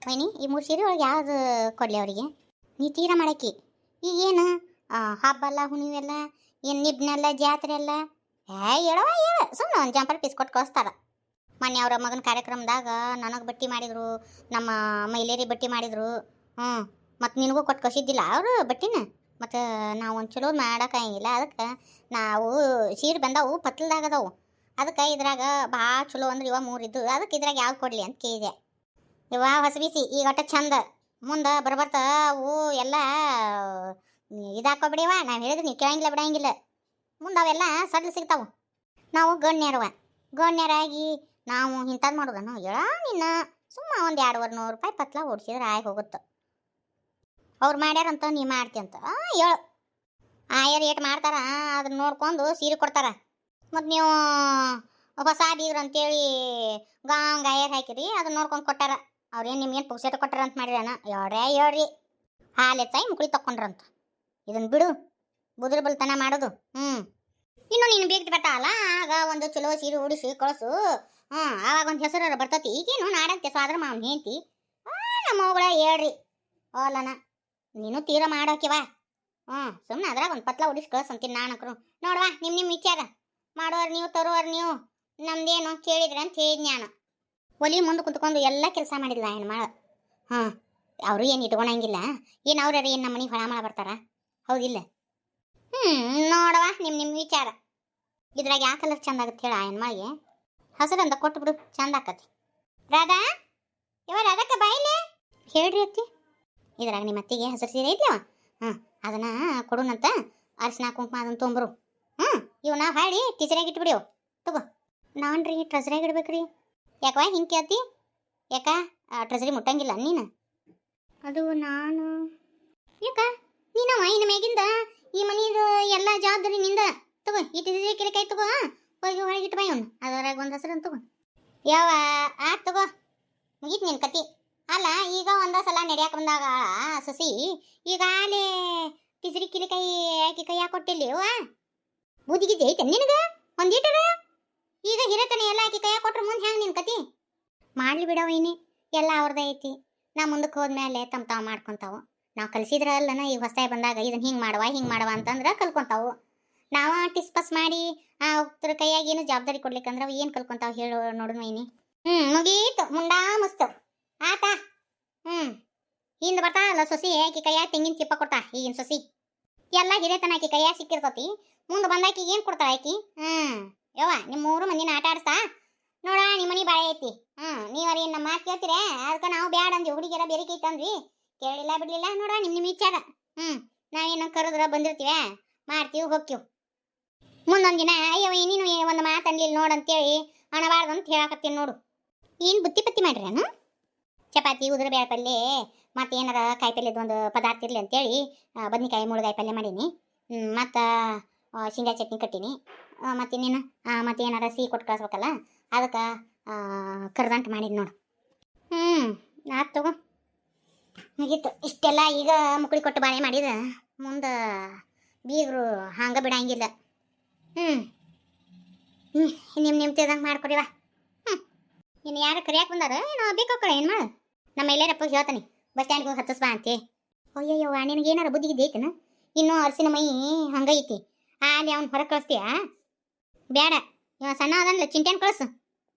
ವೈನಿ ಈ 3 ಸೀರೆ ಒಳಗೆ ಯಾವ್ದು ಕೊಡಲಿ ಅವರಿಗೆ? ನೀ ತೀರ ಮಾಡಕ್ಕಿ ಈಗೇನು ಹಬ್ಬಲ್ಲ ಹುಣಿವೆಲ್ಲ ಏನು ನಿಬ್ನೆಲ್ಲ ಜಾತ್ರೆ ಎಲ್ಲ ಹೇಳವ ಹೇಳ ಸುಮ್ಮನೆ ಒಂದು ಜಂಪರ್ ಪೀಸ್ ಕೊಟ್ಟು ಕಳಿಸ್ತಾರ. ಮೊನ್ನೆ ಅವರ ಮಗನ ಕಾರ್ಯಕ್ರಮದಾಗ ನನಗೆ ಬಟ್ಟೆ ಮಾಡಿದ್ರು, ನಮ್ಮ ಮೈಲೇರಿ ಬಟ್ಟೆ ಮಾಡಿದ್ರು. ಮತ್ತು ನಿನಗೂ ಕೊಟ್ಟು ಕಳಿಸಿದ್ದಿಲ್ಲ ಅವರು ಬಟ್ಟೆನ. ಮತ್ತು ನಾವು ಒಂದು ಚಲೋ ಮಾಡೋಕ್ಕಾಗಿಲ್ಲ, ಅದಕ್ಕೆ ನಾವು ಸೀರೆ ಬಂದವು ಪತ್ಲದಾಗದವು. ಅದಕ್ಕೆ ಇದ್ರಾಗ ಭಾಳ ಚಲೋ ಅಂದ್ರೆ ಇವ 3 ಇದ್ದು, ಅದಕ್ಕೆ ಇದ್ರಾಗ ಯಾವ್ದು ಕೊಡಲಿ ಅಂತ ಕೇಳಿದೆ. ಇವ ಹೊಸಬಿಸಿ ಈಗ ಒಟ್ಟು ಚಂದ, ಮುಂದೆ ಬರ್ಬರ್ತಾ ಅವು ಎಲ್ಲ ಇದಾಕೋಬಿಡಿವ. ನಾವು ಹೇಳಿದ್ರೆ ನೀವು ಕೇಳಂಗಿಲ್ಲ ಬಿಡಂಗಿಲ್ಲ. ಮುಂದೆ ಅವೆಲ್ಲ ಸಡ್ಲು ಸಿಗ್ತಾವೆ. ನಾವು ಗಣ್ಯರಾಗಿ ನಾವು ಇಂಥದ್ದು ಮಾಡೋದನ್ನು ಹೇಳ ನಿನ್ನ ಸುಮ್ಮ ಒಂದು 200-300 ರೂಪಾಯಿ ಪತ್ಲ ಓಡಿಸಿದ್ರೆ ಆಗಿ ಹೋಗುತ್ತೆ. ಅವ್ರು ಮಾಡ್ಯಾರಂತ ನೀ ಮಾಡ್ತೀಯಂತ ಹೇಳು. ಆಯರ್ ಏಟ್ ಮಾಡ್ತಾರ ಅದನ್ನ ನೋಡ್ಕೊಂಡು ಸೀರೆ ಕೊಡ್ತಾರ. ಮತ್ತು ನೀವು ಹೊಸ ಬೀಗ್ರು ಅಂತೇಳಿ ಗಾಯರ್ ಹಾಕಿರಿ, ಅದನ್ನ ನೋಡ್ಕೊಂಡು ಕೊಟ್ಟಾರ. ಅವ್ರೇನು ನಿಮ್ಗೇನು ಪುಕ್ಸೇಟ ಕೊಟ್ಟಾರ ಅಂತ ಮಾಡಿರಣ? ಹೇಳ್ರಿ ಹಾಲು ಎತ್ತಾಯಿ ಮುಕ್ಳಿ ತಕ್ಕೊಂಡ್ರಂತ. ಇದನ್ನು ಬಿಡು ಬುದ್ರ ಬಲ್ತನ ಮಾಡೋದು. ಇನ್ನು ನೀನು ಬೇಗ ಬರ್ತಾವಲ್ಲ ಆಗ ಒಂದು ಚಲೋ ಸೀರೆ ಉಡಿಸಿ ಕಳಿಸು. ಆವಾಗ ಒಂದು ಹೆಸರು ಬರ್ತತಿ. ಈಗೇನು ನಾಡಂತೆ ಸ್ವಾದ್ರ ಮಾವನ್ ಹೇಳ್ತಿ ನಮ್ಮ ಮಗಳ ಹೇಳ್ರಿ ಓಲನ ನೀನು ತೀರ ಮಾಡೋಕಿವ. ಸುಮ್ಮನೆ ಅದ್ರಾಗ ಒಂದು ಪತ್ಲ ಉಡಿಸಿ ಕಳ್ಸಂತೀನಿ ನಾನಕ್ರು. ನೋಡ್ವಾ ನಿಮ್ಮ ವಿಚಾರ ಮಾಡೋರು ನೀವು, ತರುವರು ನೀವು, ನಮ್ದೇನು ಕೇಳಿದ್ರೆ ಅಂತ ಹೇಳಿದ್ ನಾನು. ಒಲಿ ಮುಂದೆ ಕುಂತ್ಕೊಂಡು ಎಲ್ಲ ಕೆಲಸ ಮಾಡಿಲ್ಲ ಹೆಣ್ಮಾಳ. ಅವರು ಏನು ಇಟ್ಕೊಳಂಗಿಲ್ಲ. ಏನು ಅವ್ರ ಏನು ನಮ್ಮ ಮನೆಗೆ ಹೊಳ ಮಾಡ ಬರ್ತಾರ? ಹೌದಿಲ್ಲ? ನೋಡವ ನಿಮ್ಮ ವಿಚಾರ. ಇದ್ರಾಗ ಯಾವ ಕಲರ್ ಚಂದ ಆಗುತ್ತೆ ಹೇಳ ಹೆಣ್ಮಾಳಿಗೆ? ಹಸಿರಂತ ಕೊಟ್ಬಿಡು, ಚಂದ ಆಕತಿ. ರಾಧಾ ರಾಧಕ್ಕ ಬಾಯಿಲೆ ಹೇಳ್ರಿ ಅತ್ತಿ. ಇದ್ರಾಗ ನಿಮ್ಮ ಅತ್ತಿಗೆ ಹಸಿರು ಸೀರೆ ಐತ್ಲವ, ಅದನ್ನ ಕೊಡುನಂತ. ಅರಿಶಿನ ಕುಂಕುಮ ಅದನ್ನ ತೊಂಬರು. ಇವನ್ನ ಹಾಳಿ ಟೀಚರಾಗಿ ಇಟ್ಬಿಡಿವು. ತಗೋ. ನಾನ್ರಿ ಟ್ರೆಜರಾಗಿ ಇಡ್ಬೇಕ್ರಿ. ಯಾಕವ ಹಿಂಗೆ ಕೇಳ್ತಿ? ಯಾಕ ಟ್ರೆಜರಿ ಮುಟ್ಟಂಗಿಲ್ಲ ನೀನು? ಅದು ನಾನು ಯಾಕ ನೀನವ ಇನ್ನು ಮೇಗಿಂದ ಈ ಮನೆಯದು ಎಲ್ಲ ಜವಾಬ್ದಾರಿ ನಿಂದ. ತಗೋ ಈ ಟೀಚರಿ ಕಿಲಕಾಯಿ ತಗೋ, ಹೋಗಿ ಹೊರಗೆ ಇಟ್ಟು ಬಾಯಿ ಅವ್ನು. ಅದರಾಗ ಒಂದು ಹಸಿರನ್ನು ತಗೋ. ಯಾವ ಆತ್ ತಗೋ, ಮುಗೀತು ನಿನ್ನ ಕತಿ. ಅಲ್ಲ ಈಗ ಒಂದ ಸಲ ನಡೆಯಾಕ ಬಂದಾಗ ಸಸಿ ಈಗಾಲೇ ಟೀಚರಿ ಕಿಲಕಾಯಿ ಹಾಕಿ ಕೈ ಹಾಕೊಟ್ಟಿಲ್ಲ ಯವ್ವ. ಬೂದಿಗಿದ್ದೆ ಐತೆ ನಿನಗೆ ಒಂದೀಟರ? ಈಗ ಹಿರತನ ಎಲ್ಲ ಹಾಕಿ ಕೈ ಕೊಟ್ರೆ ಮುಂದೆ ಹೆಂಗೆ ನಿನ್ನ ಕತಿ? ಮಾಡ್ಲಿ ಬಿಡವ ಇನ್ನಿ ಎಲ್ಲ ಅವ್ರದ್ದು ಐತಿ. ನಾ ಮುಂದಕ್ಕೆ ಹೋದ್ಮೇಲೆ ತಾವು ಮಾಡ್ಕೊತಾವು. ನಾವು ಕಲಿಸಿದ್ರಲ್ಲನ ಈಗ ಹೊಸದಾಗಿ ಬಂದಾಗ ಇದನ್ನು ಹಿಂಗೆ ಮಾಡವ ಅಂತಂದ್ರೆ ಕಲ್ಕೊಂತಾವು. ನಾವ ಟಿಸ್ಪಸ್ ಮಾಡಿ ಅವ್ರ ಕೈಯಾಗಿ ಏನು ಜವಾಬ್ದಾರಿ ಕೊಡ್ಲಿಕ್ಕಂದ್ರೆ ಅವು ಏನು ಕಲ್ಕೊಂತಾವು ಹೇಳು ನೋಡೋಣ ಇನ್ನಿ. ಮುಗೀತು ಮುಂಡಾ ಮಸ್ತು ಆತಾ. ಹಿಂದೆ ಬರ್ತಾಲ್ಲ ಸೊಸಿ ಆಕಿ ಕೈಯಾಗ ತೆಂಗಿನ ಚಿಪ್ಪ ಕೊಡ್ತಾ. ಈಗಿನ ಸೊಸಿ ಎಲ್ಲ ಹಿರೇತನ ಆಕಿ ಕೈಯಾಗ ಸಿಕ್ಕಿರ್ತತಿ. ಮುಂದೆ ಬಂದಾಕಿ ಏನು ಕೊಡ್ತಾಳ ಆಕಿ? ಯವ್ವ ನಿಮ್ಮ 3 ಮಂದಿನ ಆಟ ಆಡಿಸ್ತಾ ನೋಡ. ನಿಮ್ಮ ಮನೆ ಬಾಳೆ ಐತಿ. ನೀವರಿ ನಮ್ಮ ಮಾತು ಕೇಳ್ತೀರ? ಅದಕ್ಕೆ ನಾವು ಬ್ಯಾಡ ಅಂದ್ವಿ. ಹುಡುಗಿಯರ ಬೇರೆ ಐತಂದ್ವಿ, ಕೇಳಿಲ್ಲ ಬಿಡ್ಲಿಲ್ಲ. ನೋಡ ನಿಮ್ಮ ವಿಚಾರ. ನಾವೇನು ಕರೆದ್ರ ಬಂದಿರ್ತೀವ, ಮಾಡ್ತೀವಿ ಹೋಗ್ತೀವಿ. ಮುಂದೊಂದು ದಿನ ಅಯ್ಯವ ನೀನು ಒಂದು ಮಾತು ಅನ್ಲಿಲ್ಲ ನೋಡಂತೇಳಿ ಅಣಬಾರ್ದು ಅಂತ ಹೇಳಕತ್ತೀನಿ ನೋಡು. ಏನು ಬುತ್ತಿ ಪತ್ತಿ ಮಾಡ್ರೇನು? ಚಪಾತಿ ಉದುರು ಬೇಳೆ ಪಲ್ಯ ಮತ್ತು ಏನಾರ ಕಾಯಿ ಪಲ್ಯದ ಒಂದು ಪದಾರ್ಥ ಇರಲಿ ಅಂತೇಳಿ ಬದ್ನಿಕಾಯಿ ಮುಳುಗಾಯಿ ಪಲ್ಯ ಮಾಡೀನಿ. ಮತ್ತು ಶೇಂಗಾ ಚಟ್ನಿ ಕಟ್ಟೀನಿ. ಮತ್ತಿನ್ನೇನು ಮತ್ತು ಏನಾರ ಸಿಹಿ ಕೊಟ್ಟು ಕಳಿಸ್ಬೇಕಲ್ಲ, ಅದಕ್ಕೆ ಕರ್ದಂಟು ಮಾಡಿದ್ ನೋಡು. ಆತು ತಗೋ, ಮುಗೀತು. ಇಷ್ಟೆಲ್ಲ ಈಗ ಮುಕ್ಳಿ ಕೊಟ್ಟು ಬಾಳೆ ಮಾಡಿದ ಮುಂದೆ ಬೀಗರು ಹಂಗೆ ಬಿಡಂಗಿಲ್ಲ. ನಿಮ್ಮ ತಿಳ್ದಂಗೆ ಮಾಡ್ಕೊಡಿವ. ಇನ್ನು ಯಾರು ಕರಿಯಾಕೆ ಬಂದಾರ ಏನೋ ಬೇಕಾರೆ ಏನು ಮಾಡು. ನಮ್ಮ ಎಲ್ಲರಪ್ಪ ಹೇಳ್ತಾನೆ ಬಸ್ ಸ್ಟ್ಯಾಂಡ್ಗೆ ಹೋಗಿ ಹತ್ತಿಸ್ಬಾ ಅಂತೆ. ಅಯ್ಯಯ್ಯವ ನಿನಗೆ ಏನಾರ ಬುದ್ಧಿಗಿದ್ದು ಐತನ? ಇನ್ನೂ ಅರಸಿನ ಮೈ ಹಂಗೈತಿ. ಅಲ್ಲಿ ಅವ್ನು ಹೊರಗೆ ಕಳಿಸ್ತೀಯ? ಬೇಡ, ಇವ ಸಣ್ಣ ಅದನ್ಲ ಚಿಂಟೆನ್ ಕಳಿಸು,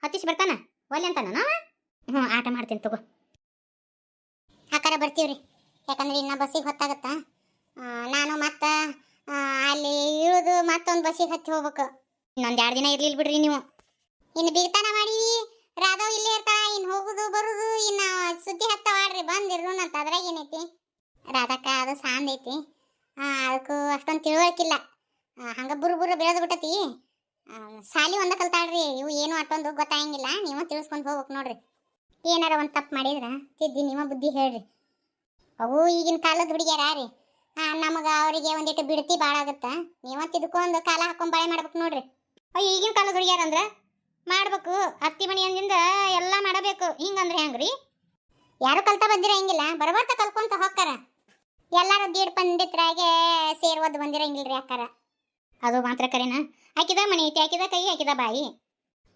ಹತ್ತಿಸಿ ಬರ್ತಾನ. ಒಲ್ಲೆ ಅಂತಾನ ನಾವ? ಆಟ ಮಾಡ್ತೀನಿ ತಗೋ. ಆಕಾರ ಬರ್ತೀವ್ರಿ, ಯಾಕಂದ್ರೆ ಇನ್ನು ಬಸ್ಸಿಗೆ ಹೊತ್ತಾಗತ್ತಾ. ನಾನು ಮತ್ತೆ ಅಲ್ಲಿ ಇಳಿದು ಮತ್ತೊಂದು ಬಸ್ಸಿಗೆ ಹತ್ತಿ ಹೋಗ್ಬೇಕು. ಇನ್ನೊಂದು 2 ದಿನ ಇರ್ಲಿಲ್ಲ ಬಿಡ್ರಿ ನೀವು. ಇನ್ನು ಬಿಗ್ತಾನ ಮಾಡಿ ರಾಧವ್ ಇಲ್ಲೇ ಇರ್ತಾ. ಇನ್ನು ಹೋಗುದು ಬರುದು ಇನ್ನು ಸುದ್ದಿ ಹತ್ತವಾಡ್ರಿ ಬಂದಿರು ಅಂತ. ಅದ್ರಾಗ ಏನೈತಿ ರಾಧಕ್ಕ ಅದು ಸಾಂದ್ ಐತಿ. ಅದಕ್ಕೂ ಅಷ್ಟೊಂದು ತಿಳುವಳಿಕಿಲ್ಲ. ಹಂಗೆ ಬುರು ಬೆಳೆದು ಬಿಟ್ಟತಿ. ಸಾಲಿ ಒಂದ ಕಲ್ತಾಳ್ರಿ. ಇವು ಏನು ಅಷ್ಟೊಂದು ಗೊತ್ತಾಗಂಗಿಲ್ಲ. ನೀವು ತಿಳಿಸ್ಕೊಂಡು ಹೋಗ್ಬೇಕು ನೋಡ್ರಿ. ಏನಾರ ಒಂದು ತಪ್ಪು ಮಾಡಿದ್ರ ತಿದ್ದಿ ನಿಮ್ಮ ಬುದ್ಧಿ ಹೇಳ್ರಿ. ಅವು ಈಗಿನ ಕಾಲದ ಹುಡುಗಿಯರ ರೀ. ನಮಗೆ ಅವರಿಗೆ ಒಂದಿಟ್ಟು ಬಿಡ್ತಿ ಭಾಳ ಆಗುತ್ತೆ. ನೀವು ತಿದ್ಕೊಂಡು ಕಾಲ ಹಾಕೊಂಡು ಬಾಳೆ ಮಾಡ್ಬೇಕು ನೋಡ್ರಿ. ಈಗಿನ ಕಾಲದ ಹುಡುಗಿಯರ ಅಂದ್ರೆ ಮಾಡ್ಬೇಕು. ಅತ್ತಿ ಮನೆ ಅಂದಿಂದ ಎಲ್ಲ ಮಾಡಬೇಕು. ಹಿಂಗಂದ್ರೆ ಹೆಂಗ್ರಿ? ಯಾರು ಕಲ್ತಾ ಬಂದಿರಂಗಿಲ್ಲ, ಬರಬರ್ತಾ ಕಲ್ಕೊಂತ ಹೋಗ್ತಾರ. ಎಲ್ಲಾರು ದೀಡ್ ಪಂಡಿತರಾಗೆ ಸೇರ್ವದ್ದು ಬಂದಿರಂಗಿಲ್ರಿ ಅಕ್ಕಾರ. ಅದು ಮಾತ್ರ ಕರೆನಾ? ಆಕಿದ ಮನೆ ಐತಿ, ಆಕಿದ ಕೈ, ಆಕಿದ ಬಾಯಿ.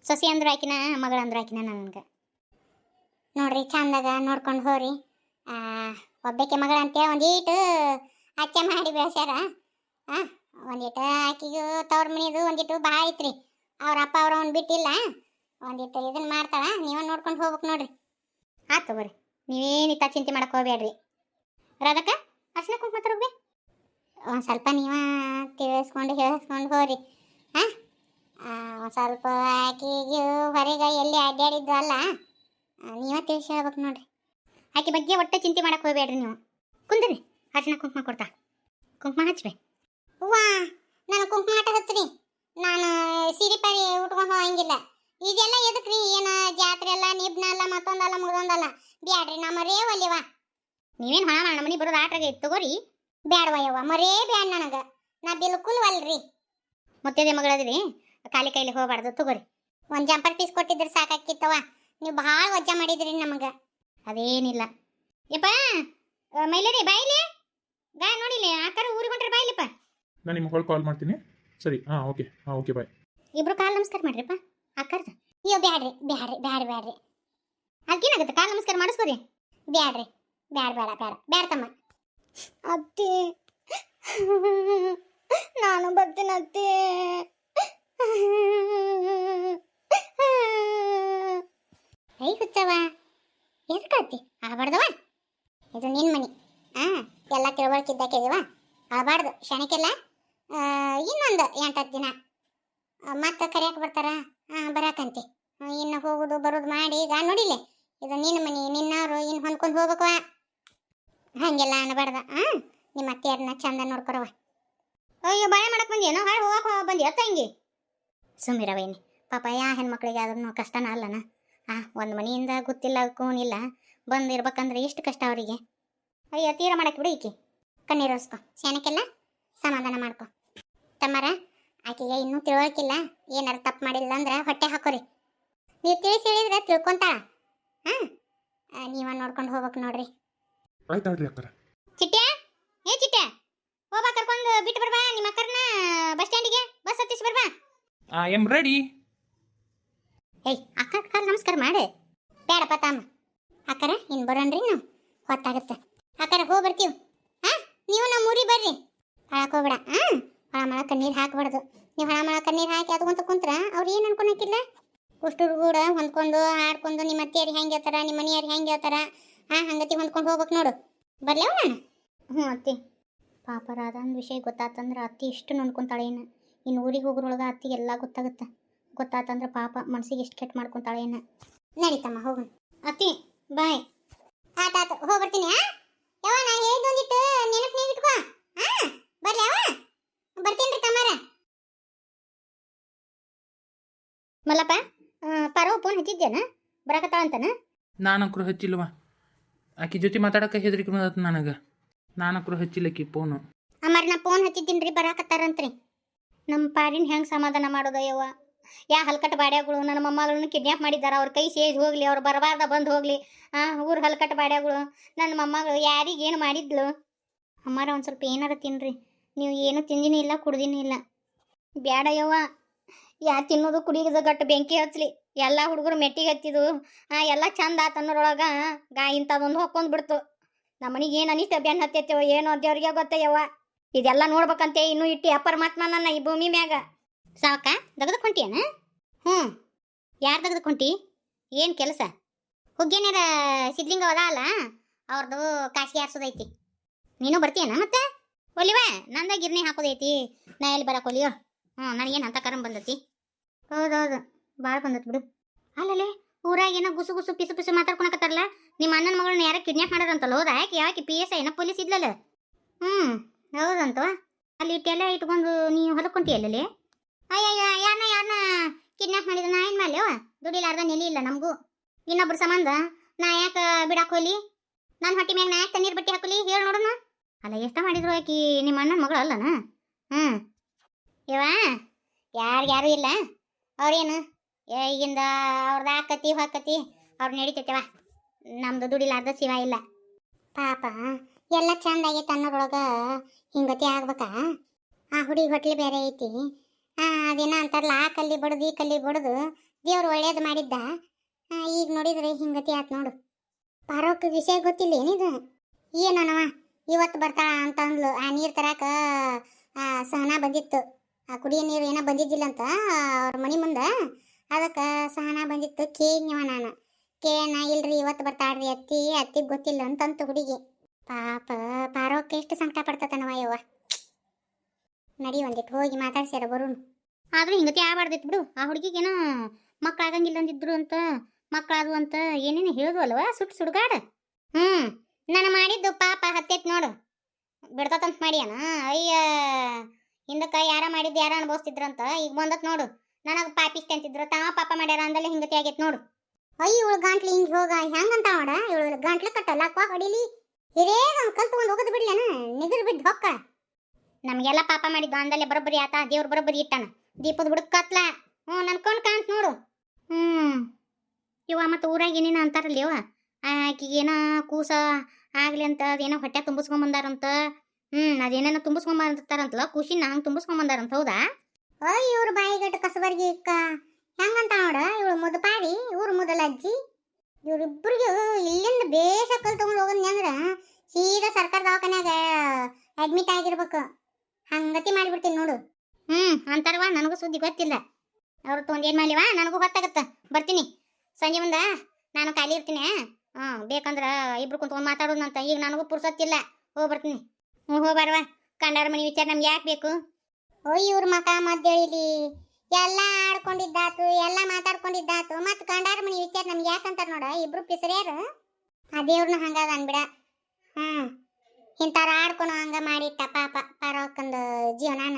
ಸೊಸಿ ಅಂದ್ರು ಆಕಿನ, ಮಗಳಂದ್ರು ಆಕಿನ. ನನಗೆ ನೋಡ್ರಿ ಚಂದಾಗ ನೋಡ್ಕೊಂಡು ಹೋರಿ. ಒಬ್ಬಕ್ಕೆ ಮಗಳ ಅಂತೇಳಿ ಒಂದೀಟು ಅಚ್ಚೆ ಮಾಡಿ ಬೆಳೆಸ್ಯಾರ. ಒಂದಿಟ್ಟು ಆಕಿಗೂ ತವ್ರ ಮನಿದು ಒಂದಿಟ್ಟು ಭಾಳ ಐತ್ರಿ. ಅವ್ರ ಅಪ್ಪ ಅವ್ರವ್ನ ಬಿಟ್ಟಿಲ್ಲ. ಒಂದಿಟ್ಟು ಇದನ್ನ ಮಾಡ್ತಾಳ, ನೀವ ನೋಡ್ಕೊಂಡು ಹೋಗ್ಬೇಕು ನೋಡ್ರಿ. ಆತು ಬರ್ರಿ, ನೀವೇನಿತ್ತ ಚಿಂತೆ ಮಾಡಕ್ಕೆ ಹೋಗ್ಬೇಡ್ರಿ. ರಾಧಕ್ಕ ಅರ್ಶಿನ ಕುಂಕುಮ ತರೋಗ್ಬಿ. ಒಂದು ಸ್ವಲ್ಪ ನೀವ ತಿಳಿಸ್ಕೊಂಡು ಹೇಳಿಸ್ಕೊಂಡು ಹೋರಿ. ಒಂದು ಸ್ವಲ್ಪ ಆಕಿಗೆ ಹೊರಗೆ ಎಲ್ಲಿ ಅಡ್ಡಾಡಿದ್ದು ಅಲ್ಲ, ನೀವ ತಿಳಿಸಿ ಹೇಳ್ಬೇಕು ನೋಡ್ರಿ. ಆಕೆ ಬಗ್ಗೆ ಒಟ್ಟೆ ಚಿಂತೆ ಮಾಡಕ್ಕೆ ಹೋಗ್ಬೇಡ್ರಿ ನೀವು. ಕುಂದ್ರಿ, ಅರ್ಶಿನ ಕುಂಕುಮ ಕೊಡ್ತಾ. ಕುಂಕುಮ ಹಚ್ಬಿ. ಹೂವಾ, ನಾನು ಕುಂಕುಮ ಆಟ ಹಚ್ಚ್ರಿ. ನಾನು ಸೀರೆ ಪಾರಿ ಉಟ್ಕೊಂಡು ಹೋಗಂಗಿಲ್ಲ. ಇದೆಲ್ಲ ಎದಕ್ರಿ? ಏನು ಜಾತ್ರೆ ಅಲ್ಲ, ನಿಬ್ನ ಅಲ್ಲ, ಮತ್ತೊಂದಲ್ಲ ಮುಗ್ದೊಂದಲ್ಲ. ಬ್ಯಾಡ್ರಿ, ನಾ ಮರೇ ಒಲ್ಲಿವ. ನೀವೇನು ಹೊಣ ಮಾಡ ಮನೆ ಬರೋದು ಆಟಾಗ ತಗೋರಿ. ಬ್ಯಾಡವ ಯವ್ವ, ಮರೇ ಬ್ಯಾಡ್ ನನಗೆ. ನಾ ಬಿಲ್ಕುಲ್ ಒಲ್ರಿ. ಮುತ್ತೈದೆ ಮಗಳದ್ರಿ, ಖಾಲಿ ಕೈಲಿ ಹೋಗ್ಬಾರ್ದು. ತಗೋರಿ, ಒಂದು ಜಂಪರ್ ಪೀಸ್ ಕೊಟ್ಟಿದ್ರೆ ಸಾಕಾಕಿತ್ತವ. ನೀವು ಭಾಳ ವಜ್ಜಾ ಮಾಡಿದ್ರಿ ನಮಗೆ. ಅದೇನಿಲ್ಲ ಯಪ್ಪ. ಮೈಲೇರಿ ಬಾಯಿಲಿ ಗಾ ನೋಡಿಲಿ ಆಕಾರ ಊರಿಗೆ ಹೊಂಟ್ರೆ ಬಾಯಿಲಿಪ್ಪ. ನಾನು ನಿಮ್ಮ ಕಾಲ್ ಮಾಡ್ತೀನಿ. ಸರಿ, ಓಕೆ ಬಾಯ್. ಇಬ್ರು ಕಾಲು ನಮಸ್ಕಾರ ಮಾಡ್ರಿಪ್ಪ ಅಕ್ಕರ್ದು. ಅಯ್ಯೋ ಬ್ಯಾಡ್ರಿ ಬ್ಯಾಡ್ರಿ ಬ್ಯಾಡ್ರಿ ಬ್ಯಾಡ್ರಿ. ಅದಕ್ಕೇನಾಗುತ್ತೆ, ಕಾಲು ನಮಸ್ಕಾರ ಮಾಡಿಸ್ಕೋರಿ. ಬ್ಯಾಡ್ರಿ, ಬ್ಯಾಡ ತಮ್ಮ. ಅತ್ತಿ, ನಾನು ಬರ್ತೀನಿ ಅತ್ತಿ. ಐ ಹುಚ್ಚವ, ಎದಕ್ಕತ್ತಿ ಆಗಬಾರ್ದವ? ಇದು ನಿನ್ನ ಮನಿ. ಎಲ್ಲ ತಿಳುವಳಿಕಿದ್ದಾಕಿದೀವ, ಆಗಬಾರ್ದು ಶಣಕ್ಕೆಲ್ಲ. ಇನ್ನೊಂದು 8-10 ದಿನ ಮತ್ತೆ ಕರಿಯಕ್ಕೆ ಬರ್ತಾರ, ಬರಾಕಂತಿ. ಇನ್ನು ಹೋಗೋದು ಬರೋದು ಮಾಡಿ. ಈಗ ನೋಡಿಲೆ, ಇದು ನಿನ್ನ ಮನಿ, ನಿನ್ನವರು. ಇನ್ನು ಹೊಂದ್ಕೊಂಡು ಹೋಗ್ಬೇಕವ. ಹಾಗೆಲ್ಲ ಅನ್ನಬಾರ್ದ. ನಿಮ್ಮ ಅತ್ತೆಯರನ್ನ ಚಂದ ನೋಡ್ಕೊರವ. ಅಯ್ಯೋ, ಬಾಳೆ ಮಾಡಕ್ಕೆ ಬಂದಿಯೇನೋ, ಹಾಳು ಹೋಗಕ್ಕೆ ಬಂದಿಯ ತಂಗಿ? ಸುಮ್ಮಿರವೇನಿ ಪಾಪ, ಯಾ ಹೆಣ್ಮಕ್ಳಿಗೆ ಆದ್ರೂ ಕಷ್ಟನ ಅಲ್ಲನ. ಒಂದು ಮನೆಯಿಂದ ಗೊತ್ತಿಲ್ಲ ಕೂನಿಲ್ಲ ಬಂದಿರ್ಬೇಕಂದ್ರೆ ಎಷ್ಟು ಕಷ್ಟ ಅವರಿಗೆ. ಅಯ್ಯೋ, ತೀರ ಮಾಡಕ್ಕೆ ಬಿಡು. ಈಕಿ ಕಣ್ಣೀರು ಒರೆಸ್ಕೊ, ಶಾನಕ್ಕೆಲ್ಲ ಸಮಾಧಾನ ಮಾಡ್ಕೊ. ತಮ್ಮರ, ಆಕೆಗೆ ಇನ್ನೂ ತಿಳುವಳಿಕಿಲ್ಲ. ಏನಾರು ತಪ್ಪು ಮಾಡಿಲ್ಲ ಅಂದ್ರೆ ಹೊಟ್ಟೆ ಹಾಕೋರಿ. ನೀವು ತಿಳಿಸಿ ಹೇಳಿದ್ರೆ ತಿಳ್ಕೊಂತಾಳ. ನೀವ ನೋಡ್ಕೊಂಡು ಹೋಗ್ಬೇಕು ನೋಡ್ರಿ. ಆಯ್ತಾಳ್ರಿ ಅಕ್ಕರ. ಚಿಟ್ಟ್ಯಾ, ಏ ಚಿಟ್ಟ್ಯಾ, ಹೋಗ್ಬಾ, ಕರ್ಕೊಂಡು ಬಿಟ್ಟು ಬರ್ಬಾ ನಿಮ್ಮ ಅಕ್ಕರನ್ನ ಬಸ್ ಸ್ಟ್ಯಾಂಡಿಗೆ. ಬಸ್ ಹತ್ತಿಸಿ ಬರ್ಬಾ. I am ready. ಏಯ್, ಅಕ್ಕ ಕಾಲ ನಮಸ್ಕಾರ ಮಾಡಿ. ಬೇಡಪ್ಪ ತಾಮ. ಅಕ್ಕರ ಇನ್ನು ಬರೋಣ್ರಿ, ನಾವು ಹೊತ್ತಾಗುತ್ತೆ. ಅಕ್ಕರ ಹೋಗಿ ಬರ್ತೀವಿ. ನೀವು ನಮ್ಮ ಊರಿಗೆ ಬರ್ರಿ. ಹಾಕೋಬೇಡ. ಹೊಳಮಳ ಕಣ್ಣೀರು ಹಾಕಬಾರ್ದು. ನೀವು ಹೊಳಮಳ ಕಣ್ಣೀರು ಹಾಕಿ ಅದ್ಕೊಂತ ಕುಂತ್ರ ಅವ್ರು ಏನು ಅನ್ಕೊಳಕಿಲ್ಲ. ಉಷ್ಟರು ಕೂಡ ಹೊಂದ್ಕೊಂಡು ಆಡ್ಕೊಂಡು ನಿಮ್ಮ ಅತ್ತೆಯರಿಗೆ ಹೆಂಗೆ ಹೇಳ್ತಾರ, ನಿಮ್ಮ ಮನೆಯವ್ರಿಗೆ ಹೆಂಗೆ ಹೇಳ್ತಾರ, ಹಂಗತಿ ಹೊಂದ್ಕೊಂಡು ಹೋಗ್ಬೇಕು ನೋಡು. ಬರ್ಲೇವ ನಾನು? ಅತ್ತಿ ಪಾಪ ರಾಧಾನ್ ವಿಷಯ ಗೊತ್ತಾತಂದ್ರೆ ಅತ್ತಿ ಇಷ್ಟು ನೊಂದ್ಕೊಂತಾಳೆ. ಇನ್ನು ಊರಿಗೆ ಹೋಗೋರೊಳಗೆ ಅತ್ತಿಗೆ ಎಲ್ಲ ಗೊತ್ತಾತಂದ್ರೆ ಪಾಪ ಮನಸ್ಸಿಗೆ ಎಷ್ಟು ಕೆಟ್ಟ ಮಾಡ್ಕೊತಾಳೆ. ನಡೀತಮ್ಮ, ಹೋಗೋಣ. ಅತ್ತಿ ಬಾಯ್. ಆತಾತು, ಹೋಗ್ಬರ್ತೀನಿ. ಯಾವ ನಾ ಹೇಳಿದೊಂದಿಟ್ಟು ನೆನಪಿನಾಗ ಇಟ್ಕೋ. ಬರ್ಲಿ ಅವ, ಬರ್ತೀನಿ ತಮ್ಮಾರ. ಮಲ್ಲಪ್ಪ, ಪರೋ ಫೋನ್ ಹಚ್ಚಿದ್ದೇನ ಬರಕತ್ತಾಳ ಅಂತಾನ? ನಾನಕ್ರು ಹಚ್ಚಿಲ್ವ. ಆಕಿ ಜೊತೆ ಮಾತಾಡಕ್ಕೆ ಹೆದರಿಕೆ ಬಂದತ್ ನನಗೆ. ನಾನಕ್ರು ಹಚ್ಚಿಲ್ಲಕ್ಕಿ ಫೋನು. ಅಮ್ಮಾರ, ನಾ ಫೋನ್ ಹಚ್ಚಿದ್ದೀನಿ, ಬರಾಕತ್ತಾರಂತ್ರಿ. ನಮ್ಮ ಪಾರಿನ ಹೆಂಗೆ ಸಮಾಧಾನ ಮಾಡೋದಯ್ಯವ್ವ? ಯಾ ಹಲ್ಕಟ್ಟು ಬಾಡ್ಯಾಗಳು ನನ್ನ ಮೊಮ್ಮಗಳನ್ನ ಕಿಡ್ನ್ಯಾಪ್ ಮಾಡಿದ್ದಾರೆ. ಅವ್ರ ಕೈ ಸೇಜ್ ಹೋಗ್ಲಿ, ಅವ್ರು ಬರಬಾರ್ದ ಬಂದು ಹೋಗ್ಲಿ. ಊರು ಹಲ್ಕಟ್ಟು ಬಾಡ್ಯಾಗಳು ನನ್ನ ಮೊಮ್ಮಗಳು ಯಾರಿಗೇನು ಮಾಡಿದ್ಲು? ಅಮ್ಮಾರ, ಒಂದು ಸ್ವಲ್ಪ ಏನಾರ ತಿನ್ನಿರಿ. ನೀವು ಏನು ತಿಂದಿನೂ ಇಲ್ಲ, ಕುಡ್ದಿನೂ ಇಲ್ಲ. ಬ್ಯಾಡಯ್ಯವ್ವ, ಯಾ ತಿನ್ನೋದು ಕುಡಿಯೋದು ಗಟ್ಟು ಬೆಂಕಿ ಹಚ್ಚಲಿ. ಎಲ್ಲ ಹುಡುಗರು ಮೆಟ್ಟಿಗೆ ಹತ್ತಿದು ಎಲ್ಲ ಚಂದ ಆತ ಅನ್ನೋರೊಳಗೆ ಇಂಥದೊಂದು ಹೊಕ್ಕೊಂಡ್ ಬಿಡ್ತು. ನಮ್ಮ ಮನೆಗೆ ಏನು ಅನಿಷ್ಟ ಬೆನ್ನು ಹತ್ತೈತೇವ ಏನೋ ದೇವ್ರಿಗೆ ಗೊತ್ತಯ್ಯವ್ವ. ಇದೆಲ್ಲ ನೋಡ್ಬೇಕಂತೆ ಇನ್ನೂ ಇಟ್ಟು ಅಪರಮಾತ್ಮ ನನ್ನ ಈ ಭೂಮಿ ಮ್ಯಾಗ. ಸಾಕ ತೆಗೆದುಕೊಂಟಿಯನ? ಯಾರು ತೆಗೆದುಕೊಂಟಿ? ಏನು ಕೆಲಸ? ಹುಗ್ಗೇನಾರ ಸಿದ್ಲಿಂಗ ಅದ ಅಲ್ಲ, ಅವ್ರದ್ದು ಕಾಶಿ ಆರ್ಸೋದೈತಿ. ನೀನು ಬರ್ತೀಯನ? ಮತ್ತೆ ಒಲಿವ ನಂದ ಗಿರ್ನಿ ಹಾಕೋದೈತಿ. ನಾ ಎಲ್ಲಿ ಬರಕ್ಕೆ ಒಲಿಯೋ? ನನಗೇನು ಅಂತ ಕರಂ ಬಂದತಿ. ಹೌದೌದು, ಭಾಳ ಬಂದತ್ ಬಿಡು. ಅಲ್ಲಲ್ಲೇ ಊರಾಗ ಏನೋ ಗುಸು ಗುಸು ಪಿಸು ಪಿಸು ಮಾತಾಡ್ಕೊಳಕತ್ತಾರಲ್ಲ. ನಿಮ್ಮ ಅಣ್ಣನ ಮಗಳನ್ನ ಯಾರ ಕಿಡ್ನ್ಯಾಪ್ ಮಾಡೋದಂತಲ್ಲ? ಹೌದಾ? ಯಾಕೆ PSI ಏನೋ ಪೊಲೀಸ್ ಇದ್ಲಲ್ಲ? ಹೌದಂತವ. ಅಲ್ಲಿ ಇಟ್ಟೆಲ್ಲ ಇಟ್ಕೊಂಡು ನೀವು ಹೊಲಕೊಂಟಿಯಲ್ಲೇ? ಅಯ್ಯಯ್ಯ, ಯಾರನ್ನ ಕಿಡ್ನ್ಯಾಪ್ ಮಾಡಿದ ನಾ ಏನು ಮಾಡ್ಲೇವ? ದುಡಿಲಾರ್ದ ನೆಲೆ ಇಲ್ಲ ನಮಗೂ. ಇನ್ನೊಬ್ರು ಸಂಬಂಧ ನಾ ಯಾಕೆ ಬಿಡಾಕ್ ಹೋಲಿ? ನನ್ನ ಹೊಟ್ಟೆ ಮ್ಯಾಗ ನಾ ಯಾಕೆ ತಣ್ಣೀರು ಬಟ್ಟೆ ಹಾಕೋಲಿ? ಹೇಳಿ ನೋಡೋಣ. ಅಲ್ಲ, ಎಷ್ಟ ಮಾಡಿದ್ರು ಆಕಿ ನಿಮ್ಮ ಅಣ್ಣನ ಮಗಳು ಅಲ್ಲನ? ಇವ ಯಾರು ಇಲ್ಲ. ಅವ್ರೇನು ಈಗಿಂದ ಅವ್ರದ್ದು ಹಾಕತಿ ಹಾಕತಿ ಅವ್ರು ನಡಿತೈತೆವ. ನಮ್ದು ದುಡಿಲಾರ್ದ ಶಿವ ಇಲ್ಲ. ಪಾಪ ಎಲ್ಲ ಚಂದ ಆಗೈತೆ ಅನ್ನೋರೊಳಗೆ ಹಿಂಗತಿ ಆಗ್ಬೇಕಾ? ಆ ಹುಡುಗಿ ಹೊಟ್ಲಿ ಬೇರೆ ಐತಿ. ಅದೇನ ಅಂತಾರಲ್ಲ, ಆ ಕಲ್ಲಿ ಬಡ್ದು ಈ ಕಲ್ಲಿ ಬಡ್ದು ದೇವ್ರು ಒಳ್ಳೇದು ಮಾಡಿದ್ದ. ಈಗ ನೋಡಿದ್ರೆ ಹಿಂಗತಿ ಆತ್ ನೋಡು. ಪಾರೋಕ್ ವಿಷಯ ಗೊತ್ತಿಲ್ಲ ಏನಿದು ಏನನವ ಇವತ್ತು ಬರ್ತಾಳ ಅಂತ ಅಂದ್ಲು ಆ ನೀರು ತರಾಕ ಸಹನಾ ಬಂದಿತ್ತು ಆ ಕುಡಿಯೋ ನೀರು ಏನೋ ಬಂದಿದ್ದಿಲ್ಲ ಅಂತ ಅವ್ರ ಮನೆ ಮುಂದೆ ಅದಕ್ಕೆ ಸಹನಾ ಬಂದಿತ್ತು ಕೇಳಿದ್ನವ ನಾನು ಕೇಳನ ಇಲ್ರಿ ಇವತ್ತು ಬರ್ತಾಳ್ರಿ ಅತ್ತಿಗೆ ಗೊತ್ತಿಲ್ಲ ಅಂತಂತು ಹುಡುಗಿ ಪಾಪ ಪಾರೋಕ್ ಎಷ್ಟು ಸಂಕಟ ಪಡ್ತತನವ ಯವ್ವ ನಡಿ ಒಂದಿಟ್ಟು ಹೋಗಿ ಮಾತಾಡ್ಸ್ಯಾರ ಬರೋನು ಆದ್ರೂ ಹಿಂಗತಿ ಆಗ್ಬಾರ್ದಿತ್ತು ಬಿಡು ಆ ಹುಡುಗಿಗೇನೋ ಮಕ್ಕಳಾಗಂಗಿಲ್ಲ ಅಂದಿದ್ರು ಅಂತ ಮಕ್ಕಳಾದು ಅಂತ ಏನೇನು ಹೇಳಿದ್ವು ಅಲ್ವ ಸುಡುಗಾಡ ನಾನು ಮಾಡಿದ್ದು ಪಾಪ ಹತ್ತೈತ್ ನೋಡು ಬಿಡ್ತಂತ ಮಾಡ್ಯಾನ ಅಯ್ಯ ಹಿಂದಕ್ಕೆ ಯಾರ ಮಾಡಿದ್ದು ಯಾರ ಅನುಭವಿಸ್ತಿದ್ರಂತ ಈಗ ಬಂದತ್ ನೋಡು ನನಗೆ ಪಾಪಿಷ್ಟ ಅಂತಿದ್ರು ತಾವ ಪಾಪ ಮಾಡ್ಯಾರ ಅಂದಲ್ಲೇ ಹಿಂಗತಿ ಆಗೈತೆ ನೋಡು ಅಯ್ಯ ಇವಳು ಗಂಟ್ಲು ಹಿಂಗೆ ಹೋಗ ಹೆಂಗಂತ ಮಾಡ ಇವಳು ಗಂಟ್ಲು ಕಟ್ಟಲ್ಲಕ್ವಾ ಹೊಡಿಲಿ ಹಿರೇ ನಮ್ಮ ಕಲ್ ತಗೊಂಡು ಹೋಗೋದು ಬಿಡ್ಲೇನ ನಿಗರು ಬಿದ್ದು ಹೊಕ್ಕ ನಮಗೆಲ್ಲ ಪಾಪ ಮಾಡಿದ್ದು ಅಂದಲ್ಲೇ ಬರೋಬ್ಬರಿ ಆತ ದೇವ್ರು ಬರೋಬ್ಬರಿ ಇಟ್ಟಾನ ದೀಪದ ಬುಡಕ್ ಕತ್ಲ ನನ್ಕೊಂಡು ಕಾಣ್ತ ನೋಡು ಇವ ಮತ್ತು ಊರಾಗ ಏನೇನು ಅಂತಾರಲ್ಲ ಇವ ಆಕಿಗೇನೋ ಕೂಸ ಆಗ್ಲಿ ಅಂತ ಅದೇನೋ ಹೊಟ್ಟೆ ತುಂಬಿಸ್ಕೊಂಬಂದಾರಂತ ಅದೇನೇನೋ ತುಂಬಿಸ್ಕೊಂಬಂದಿರ್ತಾರಂತಲ್ಲ ಖುಷಿನ ಹಂಗೆ ತುಂಬಿಸ್ಕೊಂಬಂದಾರಂತ ಹೌದಾ ಅಯ್ಯ ಇವ್ರ ಬಾಯಿಗಟ್ಟು ಕಸಬರ್ಗಿ ಹೆಂಗಂತ ನೋಡ ಇವಳು ಮುದಪಾಡಿ ಇವ್ರು ಮೊದಲಜ್ಜಿ ಇವ್ರಿಬ್ರಿಗೂ ಇಲ್ಲಿಂದ ಬೇಷ ಕಲ್ ತಗೊಂಡು ಹೋಗೋದ್ ಅಂದ್ರೆ ಸೀದಾ ಸರ್ಕಾರ ದವಾಖಾನ್ಯಾಗ ಅಡ್ಮಿಟ್ ಆಗಿರ್ಬೇಕು ಹಂಗತಿ ಮಾಡಿಬಿಡ್ತೀನಿ ನೋಡು ಅಂತಾರವಾ ನನಗೂ ಸುದ್ದಿ ಗೊತ್ತಿಲ್ಲ ಅವ್ರು ತೊಗೊಂಡೇನು ಮಾಡ್ಲಿವಾ ನನಗೂ ಗೊತ್ತಾಗತ್ತ ಬರ್ತೀನಿ ಸಂಜೆ ಮುಂದೆ ನಾನು ಖಾಲಿ ಇರ್ತೀನಿ ಬೇಕಂದ್ರೆ ಇಬ್ರು ಕುಂತ್ಕೊಂಡು ಮಾತಾಡೋದಂತ ಈಗ ನನಗೂ ಪುರ್ಸೊತ್ತಿಲ್ಲ ಹೋಗಿ ಬರ್ತೀನಿ ಹೋಗ್ಬಾರವಾ ಕಂಡಾರ ಮನೆ ವಿಚಾರ ನಮ್ಗೆ ಯಾಕೆ ಬೇಕು ಓಯ್ ಇವ್ರ ಮಕ ಮದ್ದೇಳಿಲಿ ಎಲ್ಲ ಆಡ್ಕೊಂಡಿದ್ದಾತು ಎಲ್ಲ ಮಾತಾಡ್ಕೊಂಡಿದ್ದಾತು ಮತ್ತು ಕಂಡಾರ ಮನೆ ವಿಚಾರ ನಮ್ಗೆ ಯಾಕಂತಾರ ನೋಡ ಇಬ್ರು ಪಿಸರ್ಯಾರು ಆ ದೇವ್ರನ್ನ ಹಂಗಾಗ ಅನ್ಬಿಡ ಇಂಥವ್ರು ಆಡ್ಕೊಳೋ ಹಂಗ ಮಾಡಿಟ್ಟ ಪಾಪ ಪಾರೋಕಂದು ಜೀವನಾನ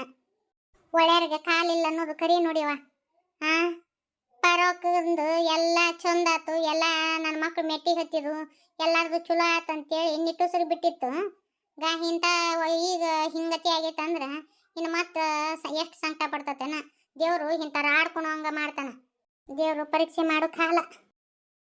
ಒಳ್ಳೆಯವ್ರಿಗೆ ಕಾಲಿಲ್ಲ ಅನ್ನೋದು ಕರಿ ನೋಡಿವ ಪಾರೋಕಂದು ಎಲ್ಲ ಚಂದಾತು ಎಲ್ಲ ನನ್ನ ಮಕ್ಳು ಮೆಟ್ಟಿಗೆ ಹತ್ತಿದ್ರು ಎಲ್ಲಾರ್ದು ಚಲೋ ಆತಂತೇಳಿ ನಿಟ್ಟುಸರಿ ಬಿಟ್ಟಿತ್ತು ಇಂಥ ಈಗ ಹಿಂಗತಿ ಆಗೈತಂದ್ರೆ ಇನ್ನು ಮತ್ತೆ ಎಷ್ಟು ಸಂಕಟ ಪಡ್ತತೇನ ದೇವರು ಇಂಥವ್ರು ಆಡ್ಕೊಳೋ ಹಂಗ ಮಾಡ್ತಾನ ದೇವರು ಪರೀಕ್ಷೆ ಮಾಡೋ ಕಾಲ